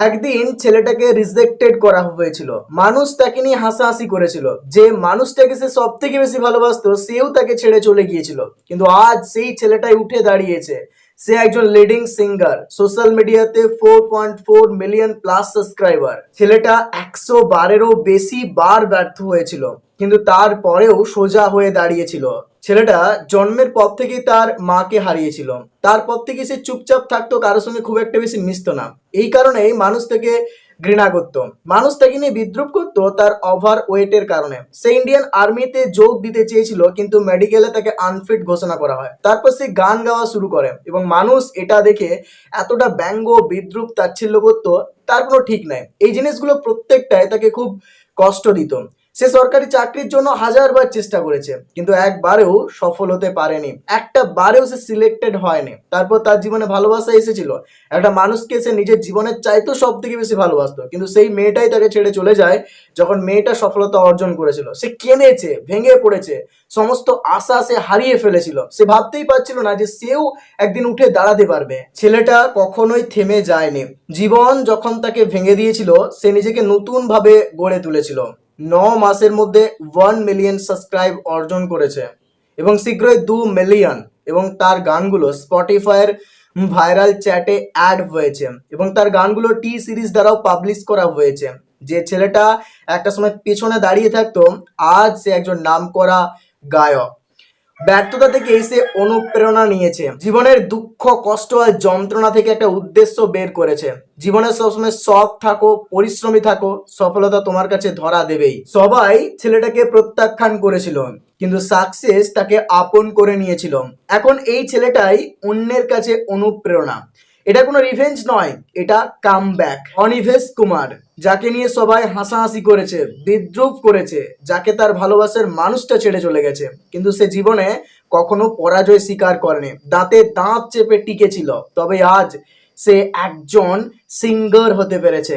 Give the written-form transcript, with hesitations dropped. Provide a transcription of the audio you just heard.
একদিন ছেলেটাকে রিজেক্টেড করা হয়েছিল। মানুষ তাকে নিয়ে হাসাহাসি করেছিল। যে মানুষটাকে সে সব থেকে বেশি ভালোবাসতো সেও তাকে ছেড়ে চলে গিয়েছিল। কিন্তু আজ সেই ছেলেটাই উঠে দাঁড়িয়েছে। সে একজন লিডিং সিঙ্গার, সোশ্যাল মিডিয়াতে 4.4 মিলিয়ন প্লাস সাবস্ক্রাইবার। ছেলেটা 100 বারেরও বেশি বার ব্যর্থ হয়েছিল, কিন্তু তারপরেও সোজা হয়ে দাঁড়িয়েছিল। ছেলেটা জন্মের পর থেকেই তার মাকে হারিয়েছিল। তারপর থেকে সে চুপচাপ থাকতো, কারোর সঙ্গে খুব একটা বেশি মিশতো না। এই কারণেই মানুষ তাকে ঘৃণা করতো, মানুষ তাকে নিয়ে বিদ্রুপ করতো তার ওভার ওয়েটের কারণে। সে ইন্ডিয়ান আর্মিতে যোগ দিতে চেয়েছিল, কিন্তু মেডিকেলে তাকে আনফিট ঘোষণা করা হয়। তারপর সে গান গাওয়া শুরু করে এবং মানুষ এটা দেখে এতটা ব্যঙ্গ, বিদ্রুপ, তাচ্ছিল্য করতো, তার কোনো ঠিক নাই। এই জিনিসগুলো প্রত্যেকটাই তাকে খুব কষ্ট দিত। সে সরকারি চাকরির জন্য হাজারবার চেষ্টা করেছে, কিন্তু একবারেও সফল হতে পারেনি। একটা বারেও সে সিলেক্টেড হয়নি। তারপর তার জীবনে ভালোবাসা এসেছিল। একটা মানুষকে সে নিজের জীবনের চাইতো সব থেকে বেশি ভালোবাসতো, কিন্তু সেই মেয়েটাই তাকে ছেড়ে চলে যায়। যখন মেয়েটা সফলতা অর্জন করেছিল, সে কেঁদেছে, ভেঙে পড়েছে, সমস্ত আশা সে হারিয়ে ফেলেছিল। সে ভাবতেই পারছিল না যে সেও একদিন উঠে দাঁড়াতে পারবে। ছেলেটা কখনোই থেমে যায়নি। জীবন যখন তাকে ভেঙে দিয়েছিল, সে নিজেকে নতুন ভাবে গড়ে তুলেছিল। 9 মাসের মধ্যে 1 মিলিয়ন সাবস্ক্রাইব অর্জন করেছে এবং শীঘ্রই 2 মিলিয়ন। এবং তার গানগুলো স্পটিফাইয়ের ভাইরাল চ্যাটে অ্যাড হয়েছে এবং তার গানগুলো টি সিরিজ দ্বারাও পাবলিশ করা হয়েছে। যে ছেলেটা একটা সময় পেছনে দাঁড়িয়ে থাকতো, আজ সে একজন নামকরা গায়ক। ব্যর্থতা থেকে সে অনুপ্রেরণা নিয়েছে। জীবনের দুঃখ, কষ্ট আর যন্ত্রণা থেকে একটা উদ্দেশ্য বের করেছে। জীবনে সবসময় সৎ থাকো, পরিশ্রমী থাকো, সফলতা তোমার কাছে ধরা দেবেই। সবাই ছেলেটাকে প্রত্যাখ্যান করেছিল, কিন্তু সাকসেস তাকে আপন করে নিয়েছিল। এখন এই ছেলেটাই অন্যের কাছে অনুপ্রেরণা। এটা কোনো রিভেঞ্জ নয়, এটা কামব্যাক। অনিভেশ কুমার, যাকে নিয়ে সবাই হাসাহাসি করেছে, বিদ্রুপ করেছে, যাকে তার ভালোবাসার মানুষটা ছেড়ে চলে গেছে, কিন্তু সে জীবনে কখনো পরাজয় স্বীকার করেনি। দাঁতে দাঁত চেপে টিকেছিল। তবে আজ সে একজন সিঙ্গার হতে পেরেছে।